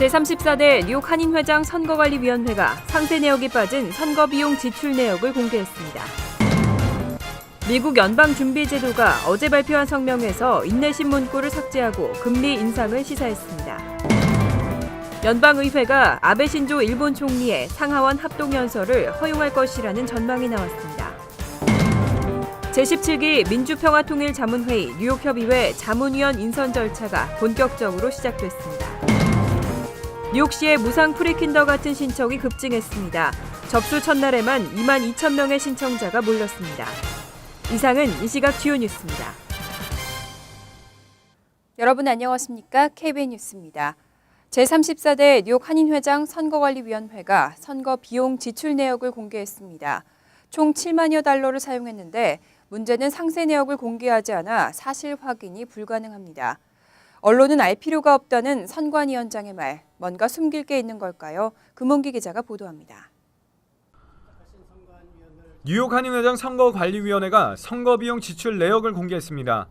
제34대 뉴욕 한인회장 선거관리위원회가 상세 내역이 빠진 선거 비용 지출 내역을 공개했습니다. 미국 연방준비제도가 어제 발표한 성명에서 인내심 문구를 삭제하고 금리 인상을 시사했습니다. 연방의회가 아베 신조 일본 총리의 상하원 합동연설을 허용할 것이라는 전망이 나왔습니다. 제17기 민주평화통일자문회의 뉴욕협의회 자문위원 인선 절차가 본격적으로 시작됐습니다. 뉴욕시의 무상 프리킨더가튼 신청이 급증했습니다. 접수 첫날에만 2만 2천 명의 신청자가 몰렸습니다. 이상은 이 시각 주요 뉴스입니다. 여러분 안녕하십니까? KBN 뉴스입니다. 제34대 뉴욕 한인회장 선거관리위원회가 선거 비용 지출 내역을 공개했습니다. 총 7만여 달러를 사용했는데 문제는 상세 내역을 공개하지 않아 사실 확인이 불가능합니다. 언론은 알 필요가 없다는 선관위원장의 말, 뭔가 숨길 게 있는 걸까요? 금홍기 기자가 보도합니다. 뉴욕 한인회장 선거관리위원회가 선거비용 지출 내역을 공개했습니다.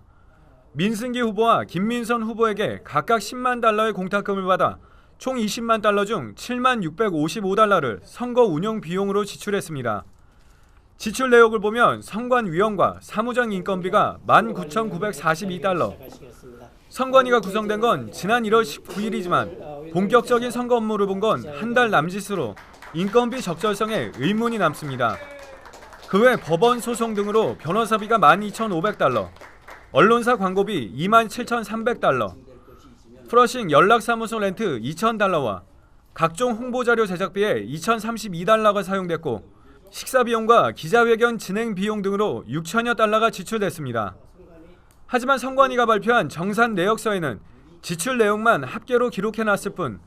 민승기 후보와 김민선 후보에게 각각 10만 달러의 공탁금을 받아 총 20만 달러 중 7만 655달러를 선거 운영 비용으로 지출했습니다. 지출 내역을 보면 선관위원과 사무장 인건비가 19,942달러, 선관위가 구성된 건 지난 1월 19일이지만 본격적인 선거 업무를 본 건 한 달 남짓으로 인건비 적절성에 의문이 남습니다. 그 외 법원 소송 등으로 변호사비가 12,500달러, 언론사 광고비 27,300달러, 프러싱 연락사무소 렌트 2,000달러와 각종 홍보자료 제작비에 2,032달러가 사용됐고 식사비용과 기자회견 진행 비용 등으로 6천여 달러가 지출됐습니다. 하지만 선관위가 발표한 정산 내역서에는 지출 내용만 합계로 기록해놨을 뿐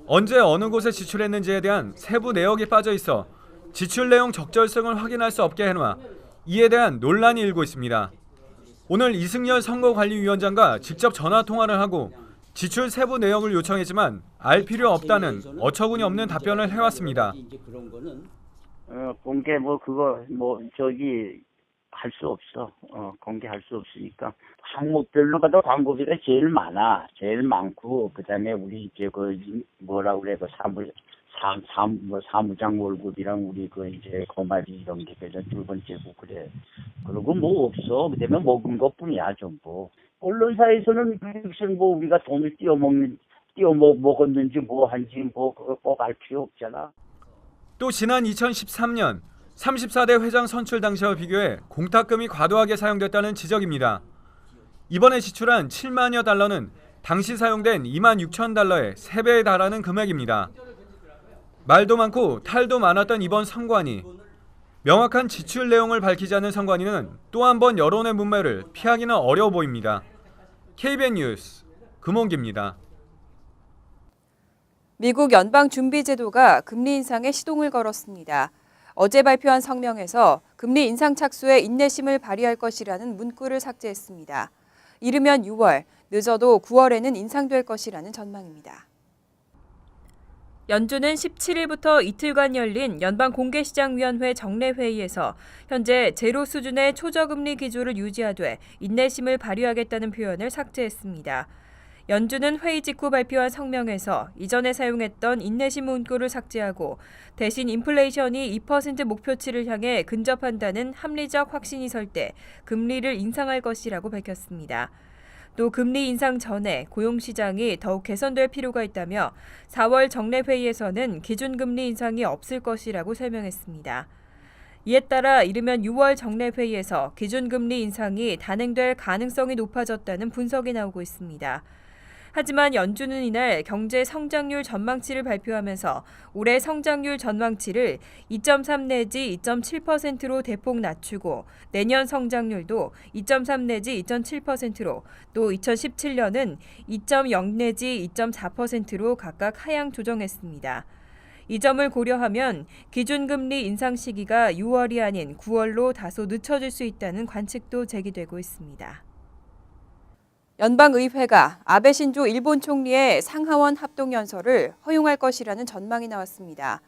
언제 어느 곳에 지출했는지에 대한 세부 내역이 빠져 있어 지출 내용 적절성을 확인할 수 없게 해놔 이에 대한 논란이 일고 있습니다. 오늘 이승열 선거관리위원장과 직접 전화통화를 하고 지출 세부 내역을 요청했지만 알 필요 없다는 어처구니 없는 답변을 해왔습니다. 공개 할 수 없어. 공개할 수 없으니까 항목별로 가도 광고비가 제일 많고 그다음에 우리 이제 사무장 월급이랑 우리 거마리 이런 게 두 번째고 그래. 그리고 없어. 그다음에 먹은 것뿐이야 전부. 언론사에서는 무슨 우리가 돈을 먹었는지 한지 꼭 알 필요 없잖아. 또 지난 2013년 34대 회장 선출 당시와 비교해 공탁금이 과도하게 사용됐다는 지적입니다. 이번에 지출한 7만여 달러는 당시 사용된 2만 6천 달러의 3배에 달하는 금액입니다. 말도 많고 탈도 많았던 이번 선관위. 명확한 지출 내용을 밝히지 않는 선관위는 또 한 번 여론의 문매를 피하기는 어려워 보입니다. KBN 뉴스 금홍기입니다. 미국 연방준비제도가 금리 인상에 시동을 걸었습니다. 어제 발표한 성명에서 금리 인상 착수에 인내심을 발휘할 것이라는 문구를 삭제했습니다. 이르면 6월, 늦어도 9월에는 인상될 것이라는 전망입니다. 연준은 17일부터 이틀간 열린 연방공개시장위원회 정례회의에서 현재 제로 수준의 초저금리 기조를 유지하되 인내심을 발휘하겠다는 표현을 삭제했습니다. 연준은 회의 직후 발표한 성명에서 이전에 사용했던 인내심 문구를 삭제하고 대신 인플레이션이 2% 목표치를 향해 근접한다는 합리적 확신이 설 때 금리를 인상할 것이라고 밝혔습니다. 또 금리 인상 전에 고용시장이 더욱 개선될 필요가 있다며 4월 정례회의에서는 기준금리 인상이 없을 것이라고 설명했습니다. 이에 따라 이르면 6월 정례회의에서 기준금리 인상이 단행될 가능성이 높아졌다는 분석이 나오고 있습니다. 하지만 연준은 이날 경제 성장률 전망치를 발표하면서 올해 성장률 전망치를 2.3 내지 2.7%로 대폭 낮추고 내년 성장률도 2.3 내지 2.7%로 또 2017년은 2.0 내지 2.4%로 각각 하향 조정했습니다. 이 점을 고려하면 기준금리 인상 시기가 6월이 아닌 9월로 다소 늦춰질 수 있다는 관측도 제기되고 있습니다. 연방의회가 아베 신조 일본 총리의 상하원 합동연설을 허용할 것이라는 전망이 나왔습니다.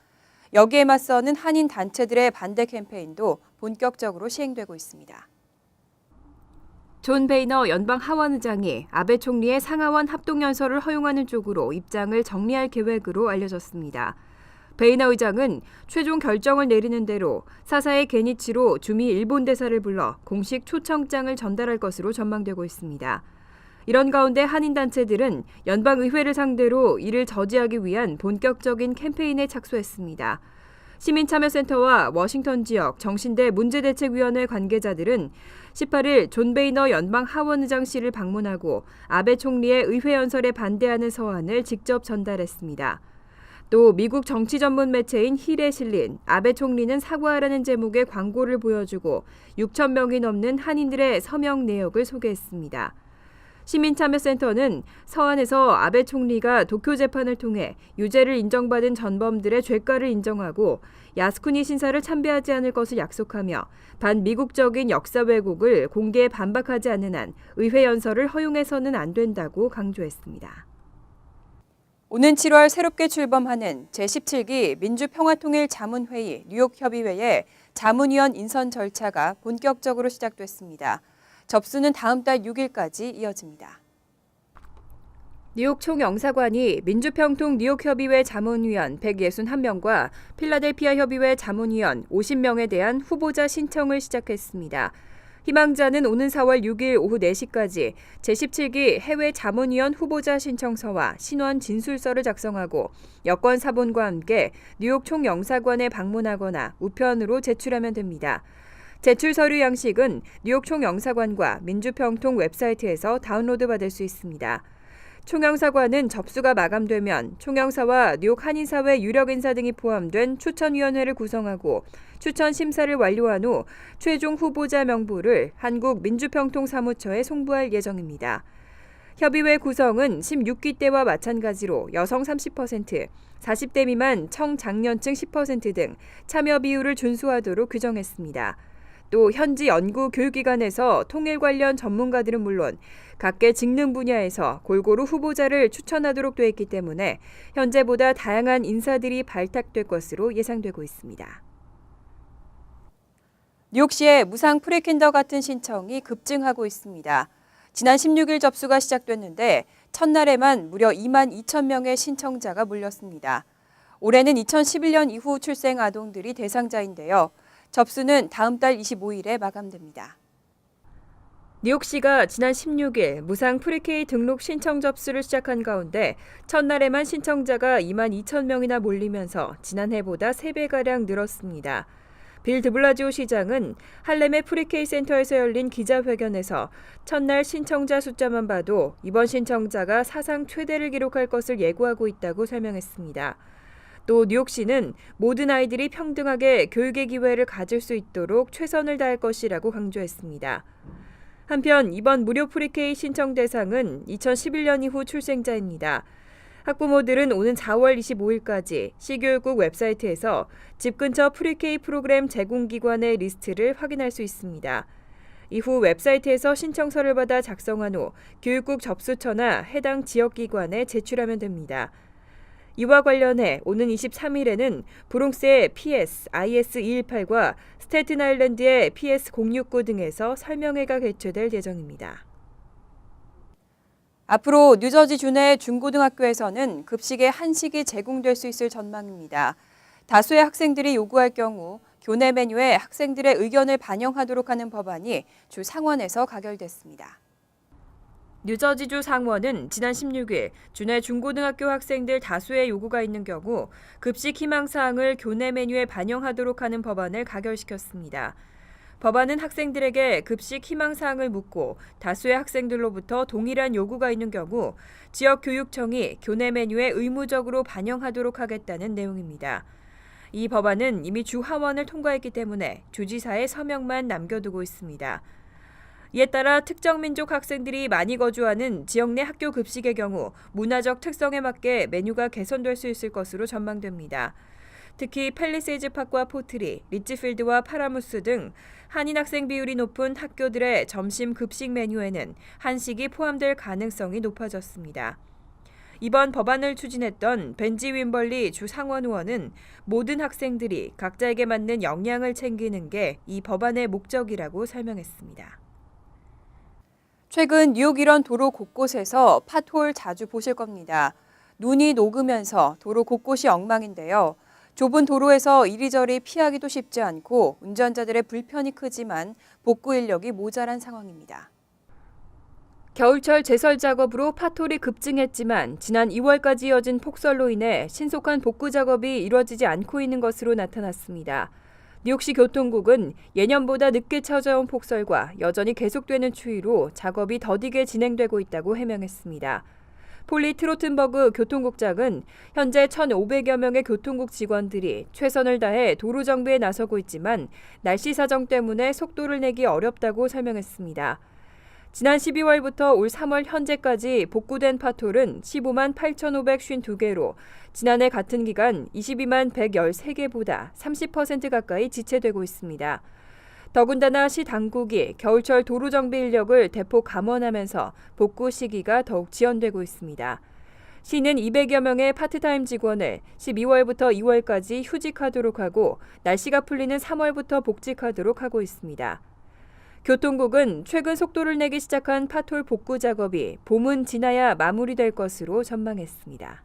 여기에 맞서는 한인 단체들의 반대 캠페인도 본격적으로 시행되고 있습니다. 존 베이너 연방 하원 의장이 아베 총리의 상하원 합동연설을 허용하는 쪽으로 입장을 정리할 계획으로 알려졌습니다. 베이너 의장은 최종 결정을 내리는 대로 사사의 게니치로 주미 일본 대사를 불러 공식 초청장을 전달할 것으로 전망되고 있습니다. 이런 가운데 한인단체들은 연방의회를 상대로 이를 저지하기 위한 본격적인 캠페인에 착수했습니다. 시민참여센터와 워싱턴 지역 정신대 문제대책위원회 관계자들은 18일 존 베이너 연방 하원의장실을 방문하고 아베 총리의 의회 연설에 반대하는 서한을 직접 전달했습니다. 또 미국 정치 전문 매체인 힐에 실린 아베 총리는 사과하라는 제목의 광고를 보여주고 6천 명이 넘는 한인들의 서명 내역을 소개했습니다. 시민참여센터는 서한에서 아베 총리가 도쿄 재판을 통해 유죄를 인정받은 전범들의 죄가를 인정하고 야스쿠니 신사를 참배하지 않을 것을 약속하며 반미국적인 역사 왜곡을 공개에 반박하지 않는 한 의회 연설을 허용해서는 안 된다고 강조했습니다. 오는 7월 새롭게 출범하는 제17기 민주평화통일자문회의 뉴욕협의회의 자문위원 인선 절차가 본격적으로 시작됐습니다. 접수는 다음 달 6일까지 이어집니다. 뉴욕 총영사관이 민주평통 뉴욕협의회 자문위원 161명과 필라델피아 협의회 자문위원 50명에 대한 후보자 신청을 시작했습니다. 희망자는 오는 4월 6일 오후 4시까지 제17기 해외 자문위원 후보자 신청서와 신원 진술서를 작성하고 여권 사본과 함께 뉴욕 총영사관에 방문하거나 우편으로 제출하면 됩니다. 제출 서류 양식은 뉴욕 총영사관과 민주평통 웹사이트에서 다운로드 받을 수 있습니다. 총영사관은 접수가 마감되면 총영사와 뉴욕 한인사회 유력 인사 등이 포함된 추천위원회를 구성하고 추천 심사를 완료한 후 최종 후보자 명부를 한국민주평통사무처에 송부할 예정입니다. 협의회 구성은 16기 때와 마찬가지로 여성 30%, 40대 미만 청장년층 10% 등 참여 비율을 준수하도록 규정했습니다. 또 현지 연구 교육기관에서 통일 관련 전문가들은 물론 각계 직능 분야에서 골고루 후보자를 추천하도록 돼 있기 때문에 현재보다 다양한 인사들이 발탁될 것으로 예상되고 있습니다. 뉴욕시의 무상 프리킨더가튼 신청이 급증하고 있습니다. 지난 16일 접수가 시작됐는데 첫날에만 무려 2만 2천 명의 신청자가 몰렸습니다. 올해는 2011년 이후 출생 아동들이 대상자인데요. 접수는 다음 달 25일에 마감됩니다. 뉴욕시가 지난 16일 무상 프리K 등록 신청 접수를 시작한 가운데 첫날에만 신청자가 2만 2천 명이나 몰리면서 지난해보다 3배가량 늘었습니다. 빌 드블라지오 시장은 할렘의 프리K 센터에서 열린 기자회견에서 첫날 신청자 숫자만 봐도 이번 신청자가 사상 최대를 기록할 것을 예고하고 있다고 설명했습니다. 또 뉴욕시는 모든 아이들이 평등하게 교육의 기회를 가질 수 있도록 최선을 다할 것이라고 강조했습니다. 한편 이번 무료 프리K 신청 대상은 2011년 이후 출생자입니다. 학부모들은 오는 4월 25일까지 시교육국 웹사이트에서 집 근처 프리K 프로그램 제공기관의 리스트를 확인할 수 있습니다. 이후 웹사이트에서 신청서를 받아 작성한 후 교육국 접수처나 해당 지역기관에 제출하면 됩니다. 이와 관련해 오는 23일에는 브롱스의 PS IS218과 스태튼 아일랜드의 PS069 등에서 설명회가 개최될 예정입니다. 앞으로 뉴저지 주내 중고등학교에서는 급식에 한식이 제공될 수 있을 전망입니다. 다수의 학생들이 요구할 경우 교내 메뉴에 학생들의 의견을 반영하도록 하는 법안이 주 상원에서 가결됐습니다. 뉴저지주 상원은 지난 16일 주내 중고등학교 학생들 다수의 요구가 있는 경우 급식 희망사항을 교내 메뉴에 반영하도록 하는 법안을 가결시켰습니다. 법안은 학생들에게 급식 희망사항을 묻고 다수의 학생들로부터 동일한 요구가 있는 경우 지역교육청이 교내 메뉴에 의무적으로 반영하도록 하겠다는 내용입니다. 이 법안은 이미 주 하원을 통과했기 때문에 주지사의 서명만 남겨두고 있습니다. 이에 따라 특정 민족 학생들이 많이 거주하는 지역 내 학교 급식의 경우 문화적 특성에 맞게 메뉴가 개선될 수 있을 것으로 전망됩니다. 특히 팰리세이즈 파크와 포트리, 리치필드와 파라무스 등 한인 학생 비율이 높은 학교들의 점심 급식 메뉴에는 한식이 포함될 가능성이 높아졌습니다. 이번 법안을 추진했던 벤지 윈벌리 주 상원 의원은 모든 학생들이 각자에게 맞는 영양을 챙기는 게 이 법안의 목적이라고 설명했습니다. 최근 뉴욕 이런 도로 곳곳에서 팟홀 자주 보실 겁니다. 눈이 녹으면서 도로 곳곳이 엉망인데요. 좁은 도로에서 이리저리 피하기도 쉽지 않고 운전자들의 불편이 크지만 복구 인력이 모자란 상황입니다. 겨울철 제설 작업으로 팟홀이 급증했지만 지난 2월까지 이어진 폭설로 인해 신속한 복구 작업이 이루어지지 않고 있는 것으로 나타났습니다. 뉴욕시 교통국은 예년보다 늦게 찾아온 폭설과 여전히 계속되는 추위로 작업이 더디게 진행되고 있다고 해명했습니다. 폴리 트로튼버그 교통국장은 현재 1,500여 명의 교통국 직원들이 최선을 다해 도로 정비에 나서고 있지만 날씨 사정 때문에 속도를 내기 어렵다고 설명했습니다. 지난 12월부터 올 3월 현재까지 복구된 팟홀은 15만 8,552개로 지난해 같은 기간 22만 113개보다 30% 가까이 지체되고 있습니다. 더군다나 시 당국이 겨울철 도로 정비 인력을 대폭 감원하면서 복구 시기가 더욱 지연되고 있습니다. 시는 200여 명의 파트타임 직원을 12월부터 2월까지 휴직하도록 하고 날씨가 풀리는 3월부터 복직하도록 하고 있습니다. 교통국은 최근 속도를 내기 시작한 팟홀 복구 작업이 봄은 지나야 마무리될 것으로 전망했습니다.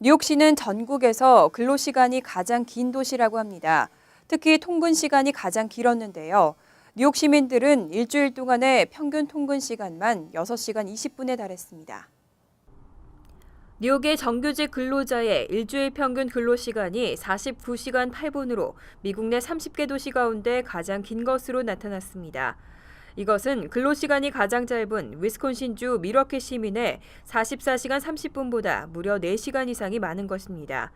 뉴욕시는 전국에서 근로시간이 가장 긴 도시라고 합니다. 특히 통근 시간이 가장 길었는데요. 뉴욕 시민들은 일주일 동안의 평균 통근 시간만 6시간 20분에 달했습니다. 뉴욕의 정규직 근로자의 일주일 평균 근로시간이 49시간 8분으로 미국 내 30개 도시 가운데 가장 긴 것으로 나타났습니다. 이것은 근로시간이 가장 짧은 위스콘신주 밀워키 시민의 44시간 30분보다 무려 4시간 이상이 많은 것입니다.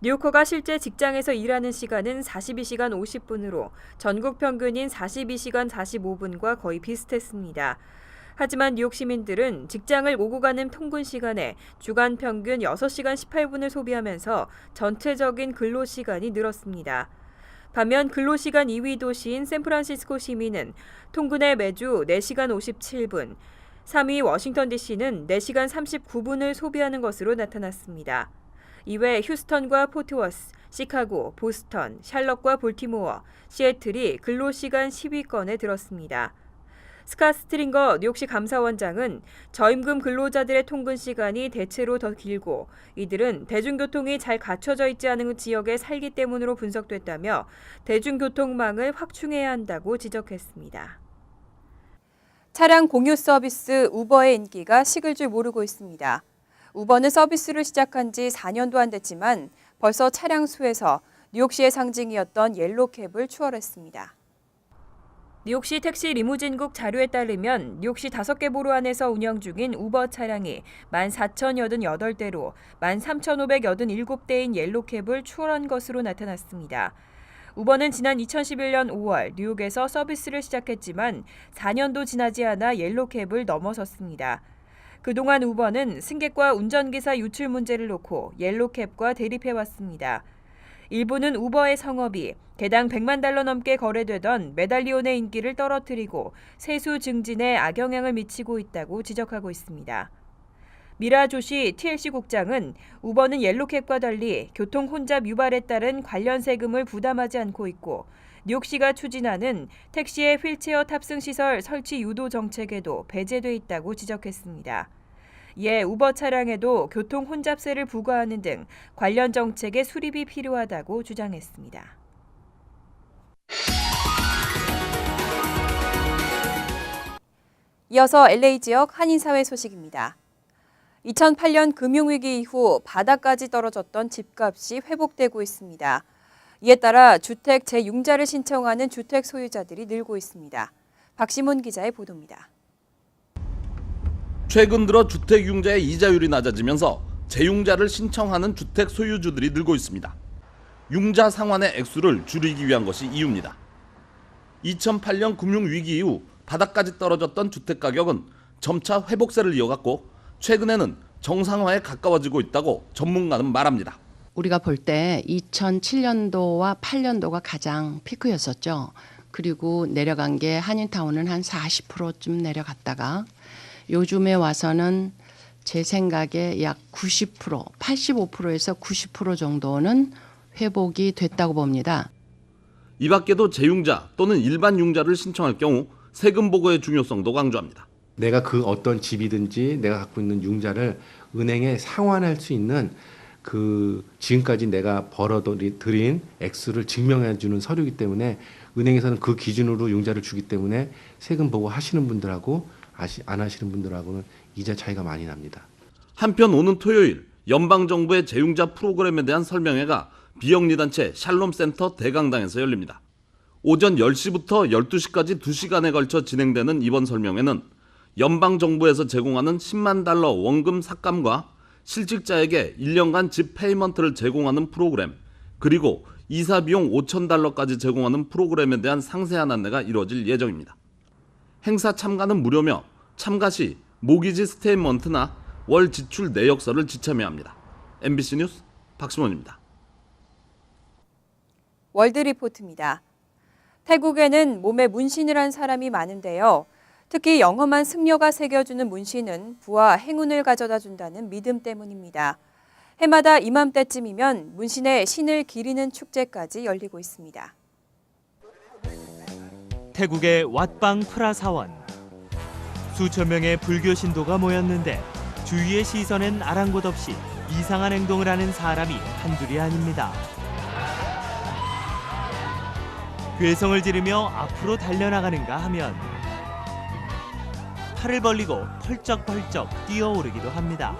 뉴요커가 실제 직장에서 일하는 시간은 42시간 50분으로 전국 평균인 42시간 45분과 거의 비슷했습니다. 하지만 뉴욕 시민들은 직장을 오고 가는 통근 시간에 주간 평균 6시간 18분을 소비하면서 전체적인 근로시간이 늘었습니다. 반면 근로시간 2위 도시인 샌프란시스코 시민은 통근에 매주 4시간 57분, 3위 워싱턴 DC는 4시간 39분을 소비하는 것으로 나타났습니다. 이외 휴스턴과 포트워스, 시카고, 보스턴, 샬럿과 볼티모어, 시애틀이 근로시간 10위권에 들었습니다. 스캇 스트링거 뉴욕시 감사원장은 저임금 근로자들의 통근 시간이 대체로 더 길고 이들은 대중교통이 잘 갖춰져 있지 않은 지역에 살기 때문으로 분석됐다며 대중교통망을 확충해야 한다고 지적했습니다. 차량 공유 서비스 우버의 인기가 식을 줄 모르고 있습니다. 우버는 서비스를 시작한 지 4년도 안 됐지만 벌써 차량 수에서 뉴욕시의 상징이었던 옐로캡을 추월했습니다. 뉴욕시 택시 리무진국 자료에 따르면 뉴욕시 5개 보로 안에서 운영 중인 우버 차량이 14,088대로 13,587대인 옐로캡을 추월한 것으로 나타났습니다. 우버는 지난 2011년 5월 뉴욕에서 서비스를 시작했지만 4년도 지나지 않아 옐로캡을 넘어섰습니다. 그동안 우버는 승객과 운전기사 유출 문제를 놓고 옐로캡과 대립해왔습니다. 일부는 우버의 성업이 개당 $100만 넘게 거래되던 메달리온의 인기를 떨어뜨리고 세수 증진에 악영향을 미치고 있다고 지적하고 있습니다. 미라 조시 TLC 국장은 우버는 옐로캡과 달리 교통 혼잡 유발에 따른 관련 세금을 부담하지 않고 있고 뉴욕시가 추진하는 택시의 휠체어 탑승 시설 설치 유도 정책에도 배제돼 있다고 지적했습니다. 이에 우버 차량에도 교통 혼잡세를 부과하는 등 관련 정책의 수립이 필요하다고 주장했습니다. 이어서 LA 지역 한인사회 소식입니다. 2008년 금융위기 이후 바닥까지 떨어졌던 집값이 회복되고 있습니다. 이에 따라 주택 재융자를 신청하는 주택 소유자들이 늘고 있습니다. 박시문 기자의 보도입니다. 최근 들어 주택융자의 이자율이 낮아지면서 재융자를 신청하는 주택 소유주들이 늘고 있습니다. 융자 상환의 액수를 줄이기 위한 것이 이유입니다. 2008년 금융위기 이후 바닥까지 떨어졌던 주택 가격은 점차 회복세를 이어갔고 최근에는 정상화에 가까워지고 있다고 전문가는 말합니다. 우리가 볼 때 2007년도와 8년도가 가장 피크였었죠. 그리고 내려간 게 한인타운은 한 40%쯤 내려갔다가 요즘에 와서는 제 생각에 약 90%, 85%에서 90% 정도는 회복이 됐다고 봅니다. 이 밖에도 재융자 또는 일반 융자를 신청할 경우 세금 보고의 중요성도 강조합니다. 내가 그 어떤 집이든지 내가 갖고 있는 융자를 은행에 상환할 수 있는 그 지금까지 내가 벌어들인 액수를 증명해 주는 서류이기 때문에 은행에서는 그 기준으로 융자를 주기 때문에 세금 보고 하시는 분들하고 안 하시는 분들하고는 이자 차이가 많이 납니다. 한편 오는 토요일 연방정부의 재융자 프로그램에 대한 설명회가 비영리단체 샬롬센터 대강당에서 열립니다. 오전 10시부터 12시까지 2시간에 걸쳐 진행되는 이번 설명회는 연방정부에서 제공하는 10만 달러 원금 삭감과 실직자에게 1년간 집 페이먼트를 제공하는 프로그램, 그리고 이사 비용 5천 달러까지 제공하는 프로그램에 대한 상세한 안내가 이루어질 예정입니다. 행사 참가는 무료며 참가 시 모기지 스테이먼트나 월 지출 내역서를 지참해야 합니다. MBC 뉴스 박수원입니다. 월드리포트입니다. 태국에는 몸에 문신을 한 사람이 많은데요. 특히 영험한 승려가 새겨주는 문신은 부와 행운을 가져다 준다는 믿음 때문입니다. 해마다 이맘때쯤이면 문신에 신을 기리는 축제까지 열리고 있습니다. 태국의 왓방 프라사원. 수천 명의 불교 신도가 모였는데 주위의 시선엔 아랑곳 없이 이상한 행동을 하는 사람이 한둘이 아닙니다. 괴성을 지르며 앞으로 달려나가는가 하면 팔을 벌리고 펄쩍펄쩍 뛰어오르기도 합니다.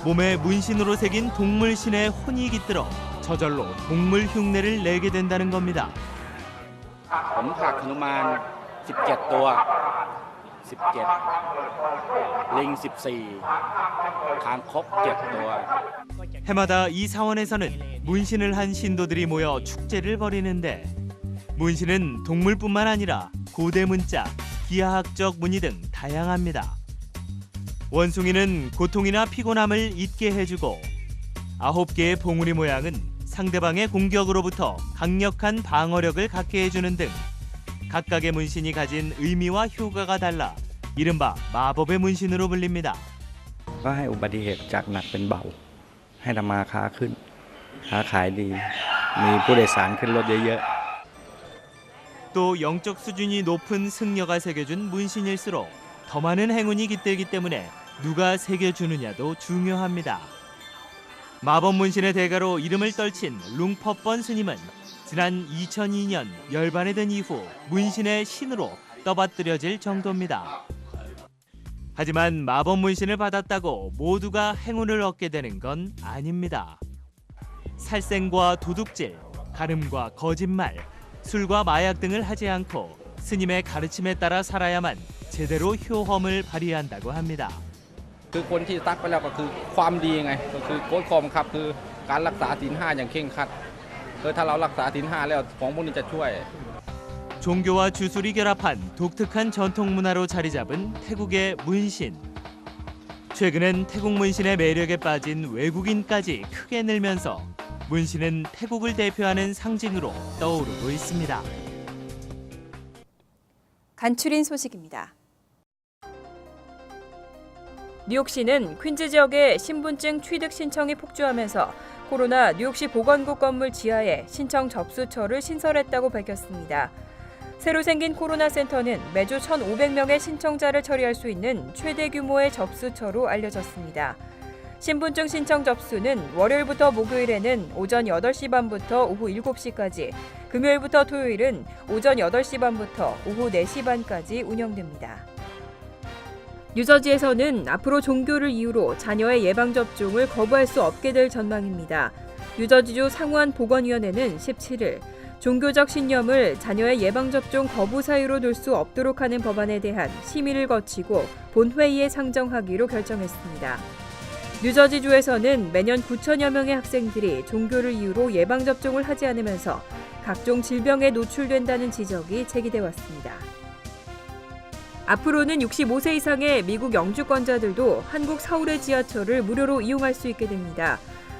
몸에 문신으로 새긴 동물신의 혼이 깃들어 저절로 동물 흉내를 내게 된다는 겁니다. ผมถักหนุมาน17 ตัว 17 ลิง 14 คางคก 7 ตัว 해마다 이 사원에서는 문신을 한 신도들이 모여 축제를 벌이는데 문신은 동물뿐만 아니라 고대 문자, 기하학적 무늬 등 다양합니다. 원숭이는 고통이나 피곤함을 잊게 해주고 9개의 봉우리 모양은 상대방의 공격으로부터 강력한 방어력을 갖게 해주는 등 각각의 문신이 가진 의미와 효과가 달라 이른바 마법의 문신으로 불립니다. ก็ให้อุบัติเหตุจากหนักเป็นเบาให้ทำมาค้าขึ้นค้าขายดีมีผู้โดยสารขึ้นรถเยอะๆ 또 영적 수준이 높은 승려가 새겨준 문신일수록 더 많은 행운이 깃들기 때문에 누가 새겨주느냐도 중요합니다. 마법 문신의 대가로 이름을 떨친 룽퍼번 스님은 지난 2002년 열반에 든 이후 문신의 신으로 떠받들여질 정도입니다. 하지만 마법 문신을 받았다고 모두가 행운을 얻게 되는 건 아닙니다. 살생과 도둑질, 가름과 거짓말, 술과 마약 등을 하지 않고 스님의 가르침에 따라 살아야만 제대로 효험을 발휘한다고 합니다. คือคนที่ตักไปแล้วก็คือความดีไงก็คือกฎข้อบังคับคือการรักษาศีล 5อย่างเคร่งครัดถ้าเรารักษาศีล 5แล้วของพวกนี้จะช่วย 종교와 주술이 결합한 독특한 전통 문화로 자리 잡은 태국의 문신. 최근엔 태국 문신의 매력에 빠진 외국인까지 크게 늘면서 문신은 태국을 대표하는 상징으로 떠오르고 있습니다. 간추린 소식입니다. 뉴욕시는 퀸즈 지역의 신분증 취득 신청이 폭주하면서 코로나 뉴욕시 보건국 건물 지하에 신청 접수처를 신설했다고 밝혔습니다. 새로 생긴 코로나 센터는 매주 1,500명의 신청자를 처리할 수 있는 최대 규모의 접수처로 알려졌습니다. 신분증 신청 접수는 월요일부터 목요일에는 오전 8시 반부터 오후 7시까지, 금요일부터 토요일은 오전 8시 반부터 오후 4시 반까지 운영됩니다. 뉴저지에서는 앞으로 종교를 이유로 자녀의 예방접종을 거부할 수 없게 될 전망입니다. 뉴저지주 상원 보건위원회는 17일 종교적 신념을 자녀의 예방접종 거부 사유로 둘 수 없도록 하는 법안에 대한 심의를 거치고 본회의에 상정하기로 결정했습니다. 뉴저지주에서는 매년 9천여 명의 학생들이 종교를 이유로 예방접종을 하지 않으면서 각종 질병에 노출된다는 지적이 제기돼 왔습니다. 앞으로는 65세 이상의 미국 영주권자들도 한국 서울의 지하철을 무료로 이용할 수 있게 됩니다.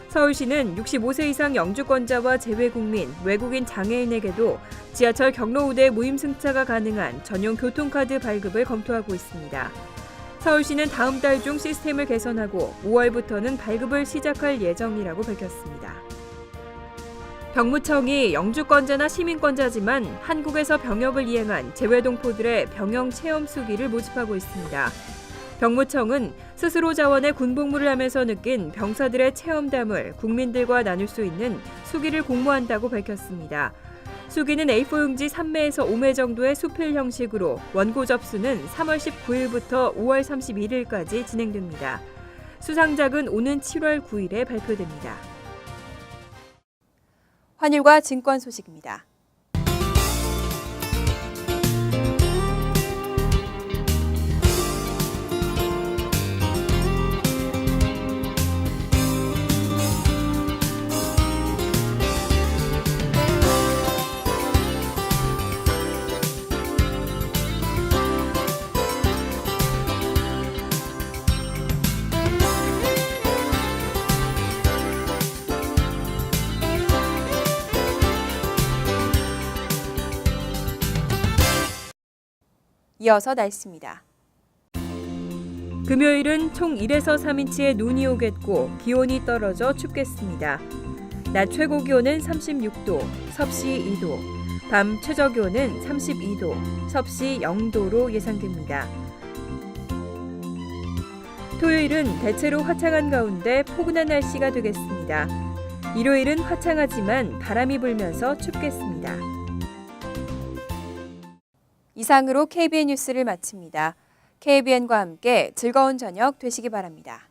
서울시는 65세 이상 영주권자와 재외국민, 외국인 장애인에게도 지하철 경로우대 무임 승차가 가능한 전용 교통카드 발급을 검토하고 있습니다. 서울시는 다음 달 중 시스템을 개선하고 5월부터는 발급을 시작할 예정이라고 밝혔습니다. 병무청이 영주권자나 시민권자지만 한국에서 병역을 이행한 재외동포들의 병영 체험 수기를 모집하고 있습니다. 병무청은 스스로 자원의 군복무를 하면서 느낀 병사들의 체험담을 국민들과 나눌 수 있는 수기를 공모한다고 밝혔습니다. 수기는 A4 용지 3매에서 5매 정도의 수필 형식으로 원고 접수는 3월 19일부터 5월 31일까지 진행됩니다. 수상작은 오는 7월 9일에 발표됩니다. 환율과 증권 소식입니다. 이어서 날씨입니다. 금요일은 총 1에서 3인치의 눈이 오겠고 기온이 떨어져 춥겠습니다. 낮 최고 기온은 36도, 섭씨 2도, 밤 최저 기온은 32도, 섭씨 0도로 예상됩니다. 토요일은 대체로 화창한 가운데 포근한 날씨가 되겠습니다. 일요일은 화창하지만 바람이 불면서 춥겠습니다. 이상으로 KBN 뉴스를 마칩니다. KBN과 함께 즐거운 저녁 되시기 바랍니다.